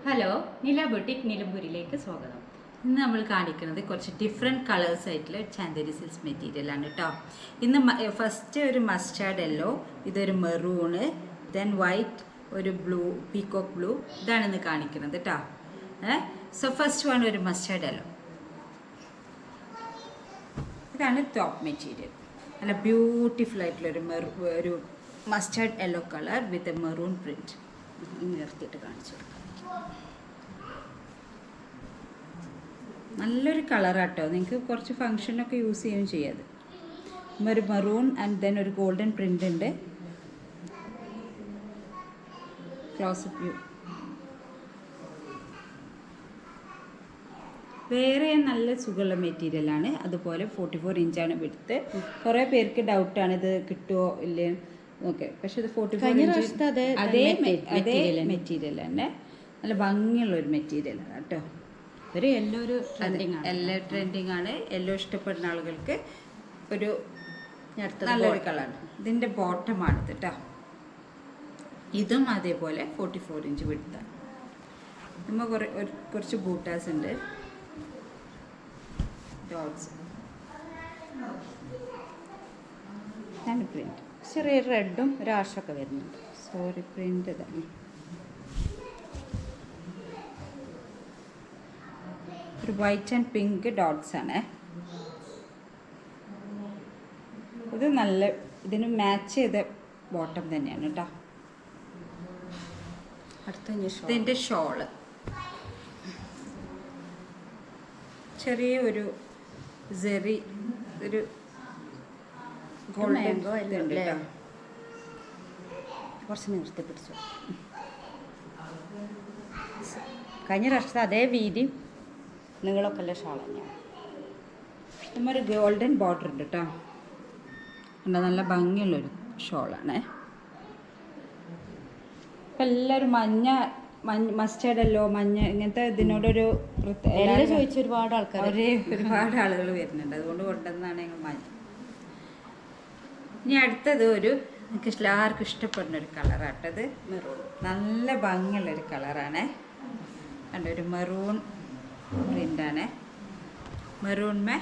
Hello, നില boutique നിലമ്പൂരിലേക്ക് സ്വാഗതം. ഇന്ന് നമ്മൾ കാണിക്കുന്നത് കുറച്ച് ഡിഫറെൻറ്റ് കളേഴ്സ് ആയിട്ടുള്ള ചാന്ദേരി സിൽസ് മെറ്റീരിയലാണ് കേട്ടോ. ഇന്ന് ഫസ്റ്റ് ഒരു മസ്റ്റാർഡ് യെല്ലോ, ഇതൊരു മെറൂണ്, ദെൻ വൈറ്റ്, ഒരു ബ്ലൂ, പീകോക്ക് ബ്ലൂ, ഇതാണ് ഇന്ന് കാണിക്കുന്നത് കേട്ടോ. സോ ഫസ്റ്റ് വൺ ഒരു മസ്റ്റാർഡ് യെല്ലോ. ഇതാണ് ടോപ്പ് മെറ്റീരിയൽ. നല്ല ബ്യൂട്ടിഫുൾ ആയിട്ടുള്ളൊരു ഒരു mustard yellow colour with a maroon print. നിർത്തിയിട്ട് കാണിച്ചു കൊടുക്കാം. നല്ലൊരു കളറാട്ടോ, നിങ്ങൾക്ക് കുറച്ച് ഫങ്ഷനൊക്കെ യൂസ് ചെയ്യുകയും ചെയ്യാത്. ഒരു മെറൂൺ ആൻഡ് ദെൻ ഒരു ഗോൾഡൻ പ്രിൻ്റ് ഉണ്ട്. Close-up view. വേറെ നല്ല സുഖമുള്ള മെറ്റീരിയലാണ്. അതുപോലെ 44 ഇഞ്ചാണ് വിടുത്ത്. കുറേ പേർക്ക് ഡൗട്ടാണ് ഇത് കിട്ടുമോ ഇല്ലേ ഓക്കെ, പക്ഷെ ഇത് 44 ഇഞ്ച് അതേ മെറ്റീരിയൽ തന്നെ. നല്ല ഭംഗിയുള്ള ഒരു മെറ്റീരിയലാണ് കേട്ടോ. ഒരു യെല്ലോ ഒരു യെല്ലോ ട്രെൻഡിങ് ആണ്. യെല്ലോ ഇഷ്ടപ്പെടുന്ന ആളുകൾക്ക് ഒരു നല്ലൊരു കളറാണ്. ഇതിൻ്റെ ബോട്ടമാണിത് കേട്ടോ. ഇതും അതേപോലെ 44 ഇഞ്ച് വിടുത്താണ്. നമ്മൾ കുറച്ച് ബൂട്ടാസ് ഉണ്ട്, ഡോട്ട്സ്. ഇതാണ് പ്രിൻറ്റ്. ചെറിയ റെഡും ഒരു ആഷൊക്കെ വരുന്നുണ്ട്. സോറി, പ്രിൻ്റ് ഇതാണ്. ഒരു വൈറ്റ് ആൻഡ് പിങ്ക് ഡോട്ട്സ് ആണ്. ഇത് നല്ല ഇതിന് മാച്ച് ചെയ്ത ബോട്ടം തന്നെയാണ് കേട്ടോ. ഇതിൻ്റെ ഷോള് ചെറിയ ഒരു സെറി, ഒരു ഗോൾഡൻ ഇതുണ്ട് കേട്ടോ. കുറച്ച് നിർത്തി പിടിച്ചു. കഴിഞ്ഞ പ്രാവശ്യത്തെ അതേ വീതി നിങ്ങളൊക്കെ അല്ലേ ഷാൾ തന്നെയാണ്. നമ്മൊരു ഗോൾഡൻ ബോർഡർ ഉണ്ട് കേട്ടോ. നല്ല ഭംഗിയുള്ളൊരു ഷോളാണ്. ഇപ്പം എല്ലാവരും മസ്റ്റാർഡ് യെല്ലോ, മഞ്ഞ ഇങ്ങനത്തെ ഇതിനോടൊരു ചോദിച്ച ഒരുപാട് ആൾക്കാർ ഒരുപാട് ആളുകൾ വരുന്നുണ്ട്. അതുകൊണ്ട് കൊണ്ടുവന്നാണ് ഞങ്ങൾ മഞ്ഞ. ഇനി അടുത്തത് ഒരു എനിക്ക് എല്ലാവർക്കും ഇഷ്ടപ്പെടുന്ന ഒരു കളറാട്ടത്. മെറൂൺ. നല്ല ഭംഗിയുള്ളൊരു കളറാണ്. കണ്ട ഒരു മെറൂൺ പ്രിൻ്റാണ്. മെറൂൺമേ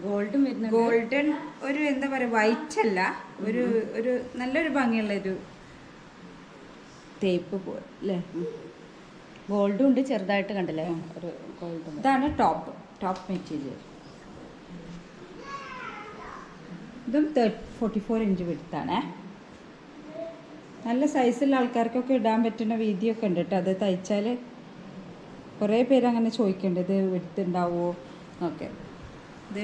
ഗോൾഡും വരുന്നത്. ഗോൾഡൻ ഒരു എന്താ പറയുക, വൈറ്റ് അല്ല, ഒരു നല്ലൊരു ഭംഗിയുള്ളൊരു തേപ്പ് പോലെ. ഗോൾഡും ഉണ്ട്, ചെറുതായിട്ട് കണ്ടില്ലേ ഒരു ഗോൾഡും. ഇതാണ് ടോപ്പ് മെറ്റീരിയൽ. ഇതും 44 ഇഞ്ച് വിടുത്താണ്. നല്ല സൈസുള്ള ആൾക്കാർക്കൊക്കെ ഇടാൻ പറ്റുന്ന വീതിയൊക്കെ ഉണ്ട് കേട്ടോ. അത് തയ്ച്ചാൽ കുറേ പേര് അങ്ങനെ ചോദിക്കുന്നുണ്ട്, ഇത് വിടുത്തുണ്ടാവുമോ ഓക്കെ. ഇത്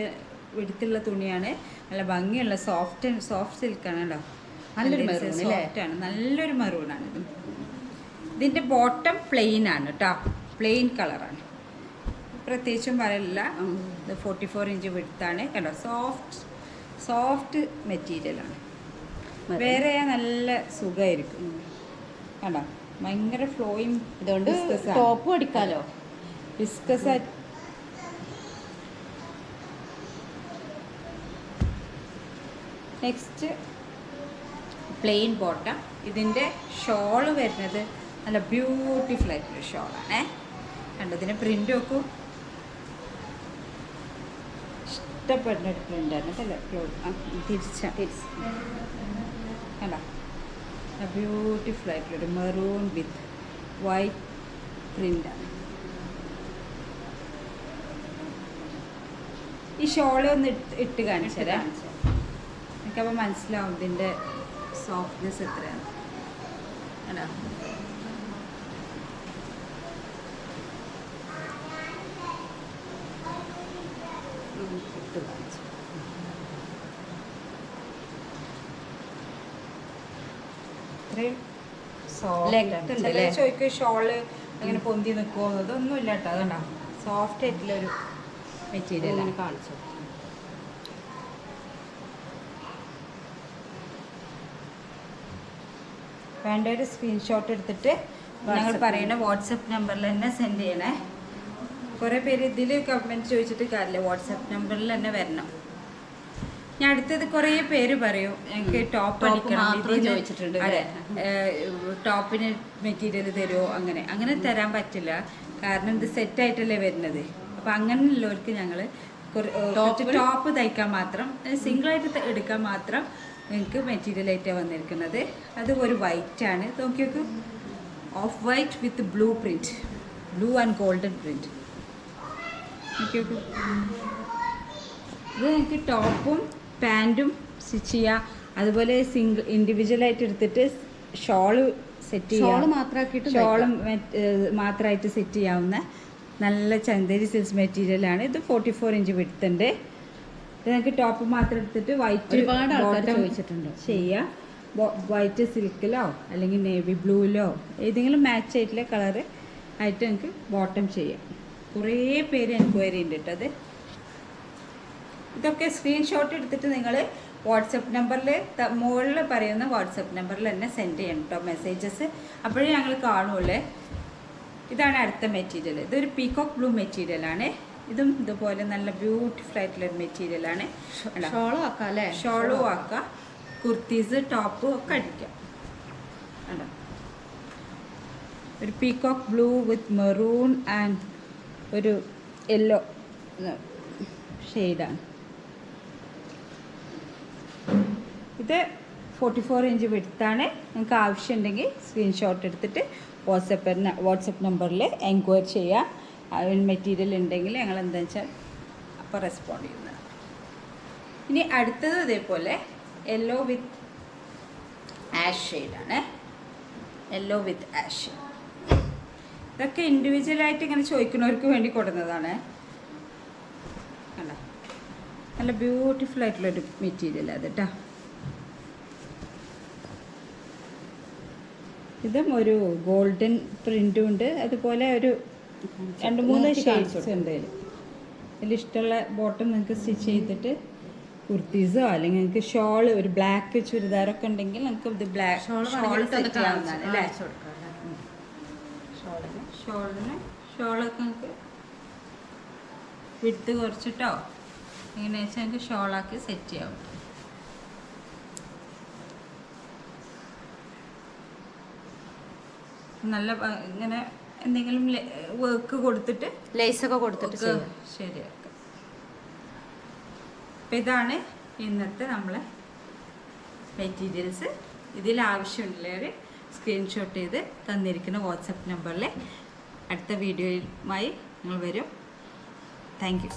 വിടുത്തുള്ള തുണിയാണ്. നല്ല ഭംഗിയുള്ള സോഫ്റ്റ് സിൽക്കാണ് കേട്ടോ. നല്ലൊരു സോഫ്റ്റാണ്, നല്ലൊരു മെറൂണാണ് ഇത്. ഇതിൻ്റെ ബോട്ടം പ്ലെയിൻ ആണ് കേട്ടോ. പ്ലെയിൻ കളറാണ്, പ്രത്യേകിച്ചും പറയില്ല. ഇത് 44 ഇഞ്ച് വിടുത്താണ് കേട്ടോ. സോഫ്റ്റ് മെറ്റീരിയലാണ്. വേറെ നല്ല സുഖമായിരിക്കും കണ്ടോ. ഭയങ്കര ഫ്ലോയിങ്. ഇതുകൊണ്ട് ടോപ്പ് അടിക്കാലോ. വിസ്കസ്. Next plain bottom. ഇതിൻ്റെ ഷോള് വരുന്നത് നല്ല ബ്യൂട്ടിഫുൾ ആയിട്ടുള്ള ഷോളാണേ. കണ്ടതിന് പ്രിൻ്റ് നോക്കും, ഇഷ്ടപ്പെടുന്ന ഒരു പ്രിൻ്റാണ് കേട്ടല്ലേ. തിരിച്ച് കണ്ടോ. ബ്യൂട്ടിഫുൾ ആയിട്ടുള്ളൊരു മെറൂൺ വിത്ത് വൈറ്റ് പ്രിൻ്റാണ്. ഈ ഷോള് ഒന്ന് ഇട്ട് കാണിച്ചുതരാം. എനിക്കപ്പോൾ മനസ്സിലാവും ഇതിൻ്റെ സോഫ്റ്റ്നെസ് എത്രയാണ്. കണ്ടോ. ഇട്ട് കാണിച്ചു. ചോദിക്കും ഷോള് അങ്ങനെ പൊന്തി നിൽക്കുമോ, അതൊന്നും ഇല്ല കേട്ടോ. അതുകൊണ്ടോ സോഫ്റ്റ് ആയിട്ടുള്ളൊരു മെറ്റീരിയൽ കാണിച്ചു. വേണ്ട ഒരു സ്ക്രീൻഷോട്ട് എടുത്തിട്ട് ഞങ്ങൾ പറയുന്ന വാട്സപ്പ് നമ്പറിൽ തന്നെ സെൻഡ് ചെയ്യണേ. കുറേ പേര് ഇതിൽ കമൻറ്റ് ചോദിച്ചിട്ട് കാര്യമില്ല, വാട്സപ്പ് നമ്പറിൽ തന്നെ വരണം. ഞാൻ അടുത്തത് കുറേ പേര് പറയും ഞങ്ങൾക്ക് ടോപ്പ് മാത്രം ചോദിച്ചിട്ടുണ്ട് അതെ ടോപ്പിന് മെറ്റീരിയൽ തരുമോ അങ്ങനെ തരാൻ പറ്റില്ല. കാരണം ഇത് സെറ്റായിട്ടല്ലേ വരുന്നത്. അപ്പം അങ്ങനെയുള്ളവർക്ക് ഞങ്ങൾ ടോപ്പ് തയ്ക്കാൻ മാത്രം സിംഗിളായിട്ട് എടുക്കാൻ മാത്രം നിങ്ങൾക്ക് മെറ്റീരിയൽ ആയിട്ടാണ് വന്നിരിക്കുന്നത്. അത് ഒരു വൈറ്റ് ആണ്, നോക്കി നോക്കൂ, of white with blue print, blue and golden print. നോക്കി നോക്കൂ, ഇത് നിങ്ങൾക്ക് ടോപ്പും പാൻറ്റും സ്റ്റിച്ച് ചെയ്യാം. അതുപോലെ ഇൻഡിവിജ്വലായിട്ട് എടുത്തിട്ട് ഷോള് സെറ്റ് ചെയ്യാം, ഷോളും മാത്രമായിട്ട് സെറ്റ് ചെയ്യാവുന്ന നല്ല ചന്ദേരി സിൽക്സ് മെറ്റീരിയലാണ്. ഇത് 44 ഇഞ്ച് വിടുത്തുണ്ട്. ഇത് നിങ്ങൾക്ക് ടോപ്പ് മാത്രം എടുത്തിട്ട് വൈറ്റ് ചോദിച്ചിട്ടുണ്ട് ചെയ്യാം. വൈറ്റ് സിൽക്കിലോ അല്ലെങ്കിൽ നേവി ബ്ലൂവിലോ ഏതെങ്കിലും മാച്ച് ആയിട്ടുള്ള കളറ് ആയിട്ട് നിങ്ങൾക്ക് ബോട്ടം ചെയ്യാം. കുറേ പേര് എൻക്വയറി ഉണ്ട് കേട്ടോ. അത് ഇതൊക്കെ സ്ക്രീൻഷോട്ട് എടുത്തിട്ട് നിങ്ങൾ വാട്സപ്പ് നമ്പറിൽ മുകളിൽ പറയുന്ന വാട്സപ്പ് നമ്പറിൽ തന്നെ സെൻഡ് ചെയ്യണം കേട്ടോ മെസ്സേജസ്. അപ്പോഴേ ഞങ്ങൾ കാണുള്ളൂ. ഇതാണ് അടുത്ത മെറ്റീരിയൽ. ഇതൊരു പീകോക്ക് ബ്ലൂ മെറ്റീരിയലാണ്. ഇതും ഇതുപോലെ നല്ല ബ്യൂട്ടിഫുൾ ആയിട്ടുള്ളൊരു മെറ്റീരിയലാണ്. ഷോളും ആക്കാം അല്ലേ? ഷോളും ആക്കാം, കുർത്തീസ് ടോപ്പും ഒക്കെ അടിക്കാം. അല്ല ഒരു peacock blue with maroon and ഒരു യെല്ലോ ഷെയ്ഡാണ്. ഇത് 44 ഇഞ്ച് വിടുത്താണ്. നിങ്ങൾക്ക് ആവശ്യമുണ്ടെങ്കിൽ സ്ക്രീൻഷോട്ട് എടുത്തിട്ട് വാട്സപ്പ് നമ്പറിൽ എൻക്വയറി ചെയ്യാം. മെറ്റീരിയൽ ഉണ്ടെങ്കിൽ ഞങ്ങൾ എന്താ വെച്ചാൽ അപ്പോൾ റെസ്പോണ്ട് ചെയ്യുന്നത്. ഇനി അടുത്തത് ഇതേപോലെ യെല്ലോ വിത്ത് ആഷ് ഷെയ്ഡാണ്. യെല്ലോ വിത്ത് ആഷ് ഇതൊക്കെ ഇൻഡിവിജ്വലായിട്ട് ഇങ്ങനെ ചോദിക്കുന്നവർക്ക് വേണ്ടി കൊടുക്കുന്നതാണ്. കണ്ടോ, നല്ല ബ്യൂട്ടിഫുൾ ആയിട്ടുള്ളൊരു മെറ്റീരിയൽ അത് കേട്ടോ. ഇതും ഒരു ഗോൾഡൻ പ്രിൻറ്റും ഉണ്ട്. അതുപോലെ ഒരു 2-3 ഷെയ്ഡ്സ് ഉണ്ട്. ഇതിലിഷ്ടമുള്ള ബോട്ടം നിങ്ങൾക്ക് സ്റ്റിച്ച് ചെയ്തിട്ട് കുർത്തീസോ അല്ലെങ്കിൽ നിങ്ങൾക്ക് ഷോള് ഒരു ബ്ലാക്ക് ചുരിദാറൊക്കെ ഉണ്ടെങ്കിൽ നിങ്ങൾക്ക് ഇത് ബ്ലാക്ക് ഷോളൊക്കെ നിങ്ങൾക്ക് വിട്ട് കുറച്ചിട്ടോ എങ്ങനെ വെച്ചാൽ നിങ്ങൾക്ക് ഷോളാക്കി സെറ്റ് ചെയ്യാം. നല്ല ഇങ്ങനെ എന്തെങ്കിലും വർക്ക് കൊടുത്തിട്ട് ലേസൊക്കെ കൊടുത്തിട്ട് ശരിയാക്കാം. അപ്പം ഇതാണ് ഇന്നത്തെ നമ്മളെ മെറ്റീരിയൽസ്. ഇതിൽ ആവശ്യമുള്ളവർ സ്ക്രീൻഷോട്ട് ചെയ്ത് തന്നിരിക്കുന്ന വാട്സപ്പ് നമ്പറിൽ അടുത്ത വീഡിയോയുമായി ഞങ്ങൾ വരും. Thank you.